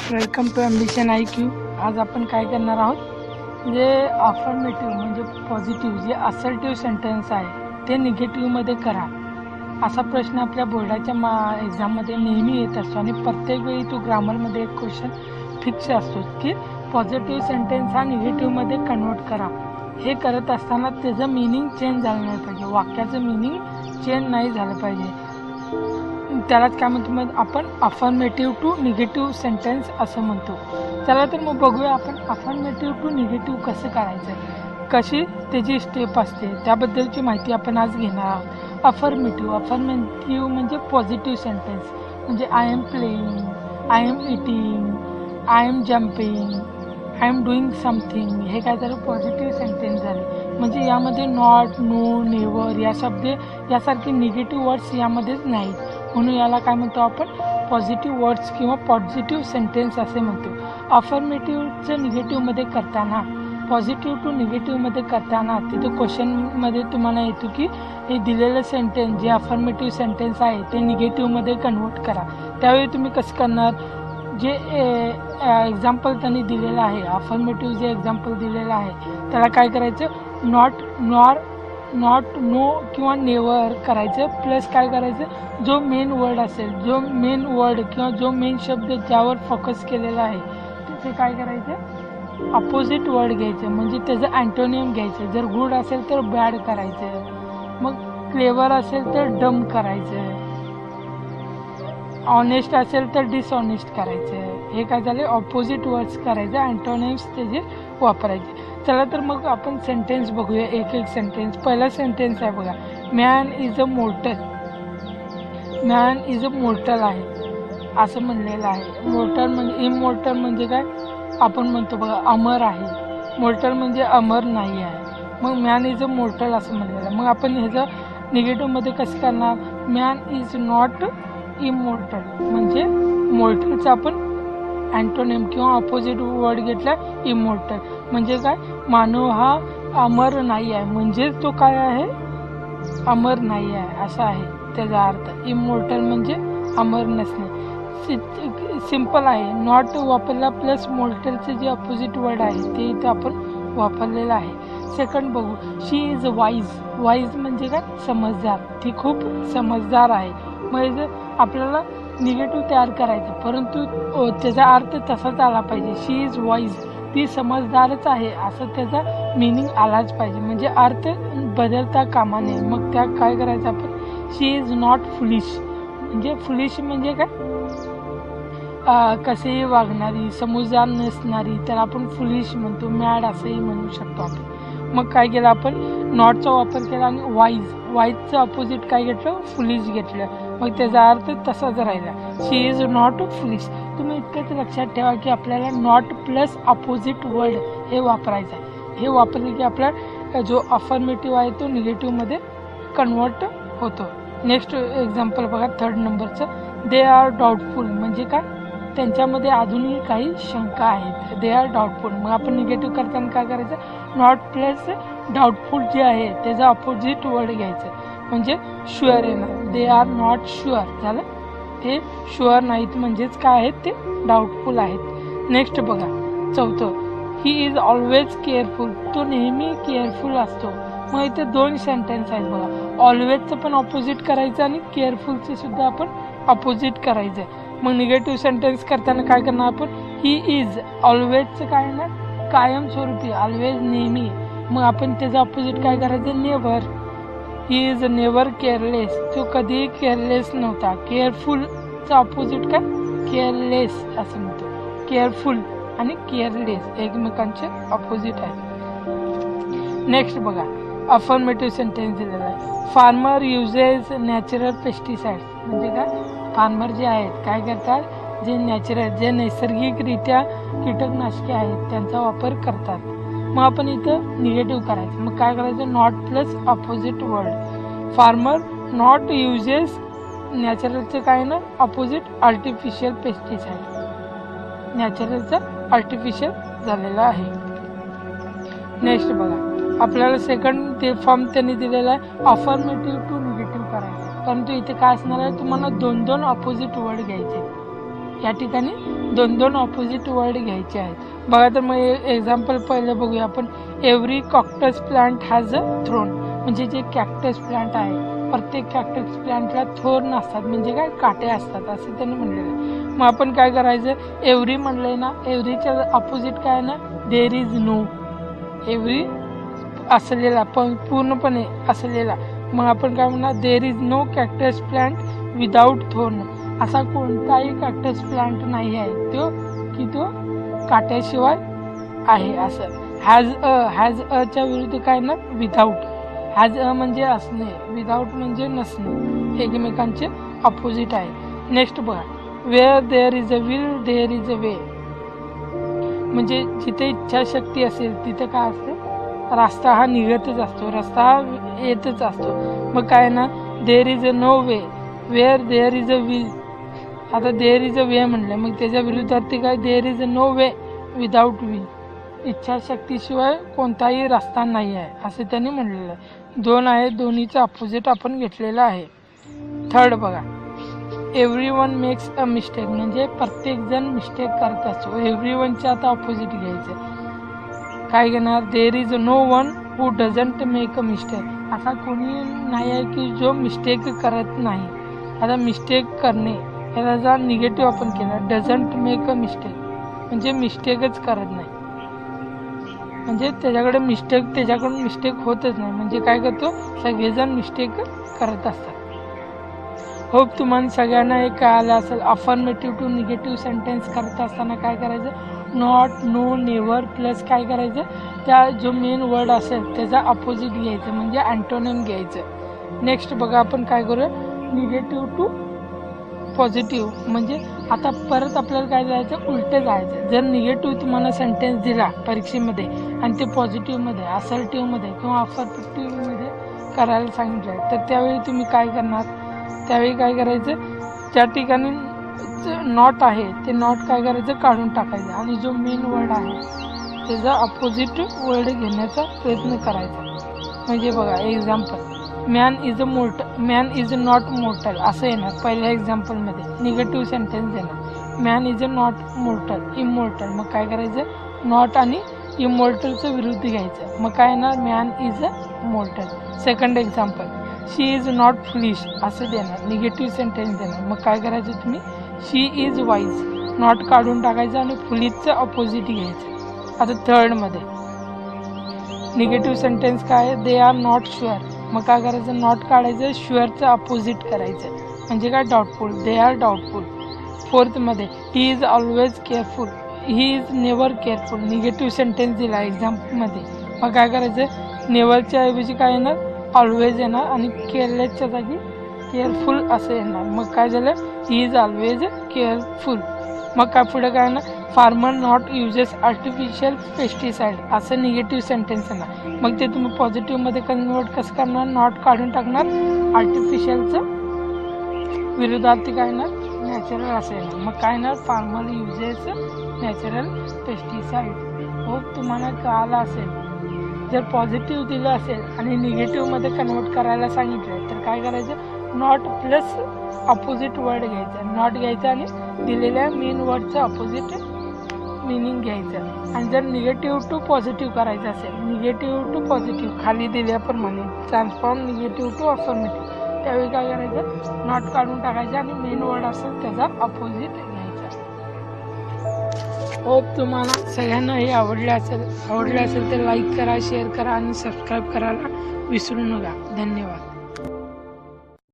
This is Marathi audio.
Welcome to ambition IQ. आज आपण काय करणार आहोत, जे अफर्मेटिव्ह म्हणजे पॉझिटिव्ह जे असर्टिव्ह सेंटेन्स आहे ते निगेटिव्हमध्ये करा. असा प्रश्न आपल्या बोर्डाच्या एक्झाममध्ये नेहमी येत असतो आणि प्रत्येक वेळी तो ग्रामरमध्ये एक क्वेश्चन फिक्स असतो की पॉझिटिव्ह सेंटेन्स हा निगेटिव्हमध्ये कन्वर्ट करा. हे करत असताना त्याचं मिनिंग चेंज झालं नाही पाहिजे, वाक्याचं मिनिंग चेंज नाही झालं पाहिजे. त्यालाच काय म्हणतो, मग आपण अफर्मेटिव्ह टू निगेटिव्ह सेंटेन्स असं म्हणतो. चला तर मग बघूया आपण अफर्मेटिव्ह टू निगेटिव्ह कसं करायचं, कशी त्याची स्टेप असते त्याबद्दलची माहिती आपण आज घेणार आहोत. अफर्मेटिव्ह म्हणजे पॉझिटिव्ह सेंटेन्स म्हणजे I am playing, I am eating, I am jumping, I am doing something. हे काय झालं, पॉझिटिव्ह सेंटेन्स झाले. म्हणजे यामध्ये नॉट, नो, नेवर यासारखे निगेटिव्ह वर्ड्स यामध्येच नाहीत, म्हणून याला काय म्हणतो आपण, पॉझिटिव्ह वर्ड्स किंवा पॉझिटिव्ह सेंटेन्स असे म्हणतो. अफर्मेटिव्हचं निगेटिव्हमध्ये करताना, पॉझिटिव्ह टू निगेटिव्हमध्ये करताना तिथं क्वेश्चनमध्ये तुम्हाला येतो की हे दिलेलं सेंटेन्स जे अफर्मेटिव्ह सेंटेन्स आहे ते निगेटिव्हमध्ये कन्वर्ट करा. त्यावेळी तुम्ही कसं करणार, जे एक्झाम्पल त्यांनी दिलेलं आहे, अफर्मेटिव्ह जे एक्झाम्पल दिलेलं आहे त्याला काय करायचं, नॉट, नो किंवा नेवर करायचं, प्लस काय करायचं, जो मेन वर्ड असेल, जो मेन वर्ड किंवा जो मेन शब्द ज्यावर फोकस केलेला आहे त्याचे काय करायचं, अपोजिट वर्ड घ्यायचं, म्हणजे त्याचं अँटोनियम घ्यायचं. जर गुड असेल तर बॅड करायचं, मग क्लेवर असेल तर डम करायचं, ऑनेस्ट असेल तर डिसऑनेस्ट करायचं. हे काय झाले, ऑपोजिट वर्ड्स करायचं, अँटोनिम्स त्याचे वापरायचे. चला तर मग आपण सेंटेन्स बघूया, एक एक सेंटेन्स. पहिला सेंटेन्स आहे बघा, man is a mortar. Man is a mortar आहे असं म्हणलेलं आहे. मोर्टल म्हणजे, इमोर्टल म्हणजे काय आपण म्हणतो बघा, अमर आहे. मोर्टल म्हणजे अमर नाही आहे. मग मॅन इज अ मोर्टल असं म्हणलेलं आहे. मग आपण ह्याचं निगेटिव्हमध्ये कसं करणार, मॅन इज नॉट इमोर्टल, म्हणजे मोर्टलचं आपण अँटोनिम किंवा अपोजिट वर्ड घेतला इमोर्टल. म्हणजे काय, मानव हा अमर नाही आहे, म्हणजेच तो काय आहे, अमर नाही आहे असा आहे त्याचा अर्थ. इमोर्टल म्हणजे अमर नसणे. सिम्पल आहे, नॉट वापरला प्लस मोर्टलचे जे अपोजिट वर्ड आहे ते इथं आपण वापरलेलं आहे. सेकंड बघू, शी इज वाईज. वाईज म्हणजे काय, समजदार. ती खूप समजदार आहे. म्हणजे आपल्याला निगेटिव्ह तयार करायचं, परंतु त्याचा अर्थ तसाच आला पाहिजे. शी इज वाईज, ती समजदारच आहे असं त्याचा मिनिंग आलाच पाहिजे, म्हणजे अर्थ बदलता कामा नये. मग त्या काय करायचं आपण, शी इज नॉट फुलिश. म्हणजे फुलिश म्हणजे काय, कसेही वागणारी, समजदार नसणारी, तर आपण फुलिश म्हणतो. मॅड असंही म्हणू शकतो आपण. मग काय केलं आपण, नॉटचा वापर केला आणि वाईजचं अपोजिट काय घेतलं, फुलिश घेतलं. मग त्याचा अर्थ तसाच राहिला, शी इज नॉट फुलिश. तुम्ही इतकंच लक्षात ठेवा की आपल्याला नॉट प्लस अपोजिट वर्ड हे वापरायचं आहे. हे वापरले की आपला जो अफर्मेटिव्ह आहे तो निगेटिव्हमध्ये कन्वर्ट होतो. नेक्स्ट एक्झाम्पल बघा, थर्ड नंबरचं, दे आर डाऊटफुल. म्हणजे काय, त्यांच्यामध्ये अजूनही काही शंका आहेत. दे आर डाऊटफुल. मग आपण निगेटिव्ह करताना काय करायचं, नॉट प्लस डाऊटफुल जे आहे त्याचा अपोजिट वर्ड घ्यायचं, म्हणजे शुअर येणार. दे आर नॉट शुअर झालं, ते शुअर नाहीत, म्हणजेच काय आहेत, ते डाऊटफुल आहेत. नेक्स्ट बघा, चौथं, ही इज ऑलवेज केअरफुल. तो नेहमी केअरफुल असतो. मग इथे दोन सेंटेन्स आहेत बघा, ऑलवेजचं पण ऑपोजिट करायचं आणि केअरफुलचं सुद्धा आपण ऑपोजिट करायचं. मग निगेटिव्ह सेंटेन्स करताना काय करणार आपण, ही इज, ऑलवेजचं काय ना, कायमस्वरूपी, ऑलवेज नेहमी. मग आपण त्याचं ऑपोजिट काय करायचं, never. He is never careless. तो कधीही केअरलेस नव्हता. केअरफुलचं ऑपोजिट काय, केअरलेस असं म्हणतो. केअरफुल आणि केअरलेस एकमेकांचे ऑपोजिट आहे. नेक्स्ट बघा, अफर्मेटिव्ह सेंटेन्स दिलेला आहे, फार्मर युजेस नॅचरल पेस्टिसाइड्स. म्हणजे काय, फार्मर जे आहेत काय करतात, जे नॅचरल, जे नैसर्गिकरित्या कीटकनाशके आहेत त्यांचा वापर करतात. मग आपण इथं निगेटिव्ह करायचं. मग काय करायचं, not plus opposite word. Farmer not uses नॅचरलचं काय ना, अपोजिट आर्टिफिशियल पेस्टिसाइड. नॅचरलचं आर्टिफिशियल झालेलं आहे. नेक्स्ट बघा, आपल्याला सेकंड ते फॉर्म त्यांनी दिलेला आहे, अफर्मेटिव्ह टू निगेटिव्ह करायचं. परंतु इथे काय असणार आहे, तुम्हाला दोन अपोजिट वर्ड घ्यायचे. या ठिकाणी 2 ऑपोजिट वर्ड घ्यायचे आहेत. बघा तर मग एक्झाम्पल पहिलं बघूया आपण. Every cactus plant has a thorn. म्हणजे जे कॅक्टस प्लांट आहे प्रत्येक कॅक्टस प्लांटला थोर नसतात, म्हणजे काय काटे असतात असं त्यांनी म्हणलेलं आहे. मग आपण काय करायचं, एव्हरी म्हणलंय ना, एव्हरीच्या अपोजिट काय ना, देर इज नो. एव्हरी असलेला पण पूर्णपणे असलेला, मग आपण काय म्हणणार, there is no cactus plant without thorn. असा कोणताही कॅक्टस प्लांट नाही आहे तो काट्याशिवाय आहे असं. हॅज अच्या विरुद्ध काय ना, विदाऊट. हॅज अ म्हणजे असणे, विदाऊट म्हणजे नसणे, एकमेकांचे अपोजिट आहे. नेक्स्ट बघा, where there is a will there is a way. म्हणजे जिथे इच्छाशक्ती असेल तिथे काय असते, रस्ता हा निघतच असतो, रस्ता हा येतच असतो. मग काय ना, there is a no way where there is a will. आता देअर इज अ वे म्हणलं, मग त्याच्या विरुद्धार्थी काय, there is a no way without will. इच्छाशक्तीशिवाय कोणताही रस्ता नाही आहे असं त्यांनी म्हणलेलं आहे. 2 आहे, दोन्हीचं अपोजिट आपण घेतलेलं आहे. थर्ड बघा, एव्हरीवन मेक्स अ मिस्टेक. म्हणजे प्रत्येकजण मिस्टेक करत असतो. एव्हरीवनच्या आता अपोजिट घ्यायचं. काय घेणार, there is no one who doesn't make a mistake. असा कोणी नाही आहे की जो मिस्टेक करत नाही. आता मिस्टेक करणे याचा जर निगेटिव्ह आपण केला, डझंट मेक अ मिस्टेक म्हणजे मिस्टेकच करत नाही, म्हणजे त्याच्याकडून मिस्टेक होतच नाही. म्हणजे काय करतो, सगळेजण मिस्टेक करत असतात. होप तुम्हाला सगळ्यांना हे कळालं असेल. अफर्मेटिव्ह टू निगेटिव्ह सेंटेन्स करत असताना काय करायचं, नॉट, नो, नेव्हर प्लस काय करायचं, त्या जो मेन वर्ड असेल त्याचा अपोजिट घ्यायचं, म्हणजे अँटोनिम घ्यायचं. नेक्स्ट बघा आपण काय करूया, निगेटिव्ह टू पॉझिटिव्ह. म्हणजे आता परत आपल्याला काय जायचं, उलटं जायचं. जर निगेटिव्ह तुम्हाला सेंटेन्स दिला परीक्षेमध्ये आणि ते पॉझिटिव्हमध्ये, असर्टिव्हमध्ये किंवा अफर्मेटिव्हमध्ये करायला सांगितलं, तर त्यावेळी तुम्ही काय करणार, त्यावेळी काय करायचं, ज्या ठिकाणी नॉट आहे ते नॉट काय करायचं, काढून टाकायचं आणि जो मेन वर्ड आहे त्याचा अपोजिट वर्ड घेण्याचा प्रयत्न करायचा. म्हणजे बघा example, man is not mortar असं येणार पहिल्या एक्झाम्पलमध्ये. निगेटिव्ह सेंटेन्स देणार, man is not mortar, immortal. मग काय करायचं, नॉट आणि इमोर्टलचं विरुद्ध घ्यायचं. मग काय येणार, man is a mortar. Second example, she is not foolish असं देणार, निगेटिव्ह सेंटेन्स देणार. मग काय करायचं तुम्ही, शी इज वाईज, नॉट काढून टाकायचं आणि फुलिशचं अपोजिट घ्यायचं. आता थर्डमध्ये निगेटिव्ह सेंटेन्स काय, दे आर नॉट शुअर. मग काय करायचं, नॉट काढायचं, शुअरचं अपोजिट करायचं, म्हणजे काय, डाऊटफुल, दे आर डाऊटफुल. फोर्थमध्ये, he is always careful, he is never careful. Negative sentence दिला एक्झाम्पलमध्ये. मग काय करायचं, नेवरच्या ऐवजी काय येणार, ऑलवेज येणार आणि केअरलेसच्या जागी केअरफुल असं येणार. मग काय झालं, ही इज ऑलवेज केअरफुल. मग काय पुढे काय ना, farmer not uses artificial pesticide असं निगेटिव्ह सेंटेन्स येणार. मग ते तुम्ही पॉझिटिव्हमध्ये कन्वर्ट कसं करणार, नॉट काढून टाकणार, आर्टिफिशियलचं विरुद्धार्थी काय येणार, नॅचरल असं येणार. मग काय येणार, farmer uses natural pesticide. Hope तुम्हाला कळालं असेल. जर पॉझिटिव्ह दिलं असेल आणि निगेटिव्हमध्ये कन्वर्ट करायला सांगितलं तर काय करायचं, नॉट प्लस अपोजिट वर्ड घ्यायचं, नॉट घ्यायचं आणि दिलेल्या मेन वर्डचं अपोजिट मिनिंग घ्यायचं. आणि जर निगेटिव्ह टू पॉझिटिव्ह करायचं असेल, निगेटिव्ह टू पॉझिटिव्ह खाली दिल्याप्रमाणे ट्रान्सफॉर्म निगेटिव्ह टू अफर्मेटिव्ह, त्यावेळी काय करायचं, नॉट काढून टाकायचं आणि मेन वर्ड असेल त्याचा अपोजिट घ्यायचा. होप तुम्हाला सगळ्यांना हे आवडले असेल तर लाईक करा, शेअर करा आणि सबस्क्राईब करायला विसरू नका. धन्यवाद.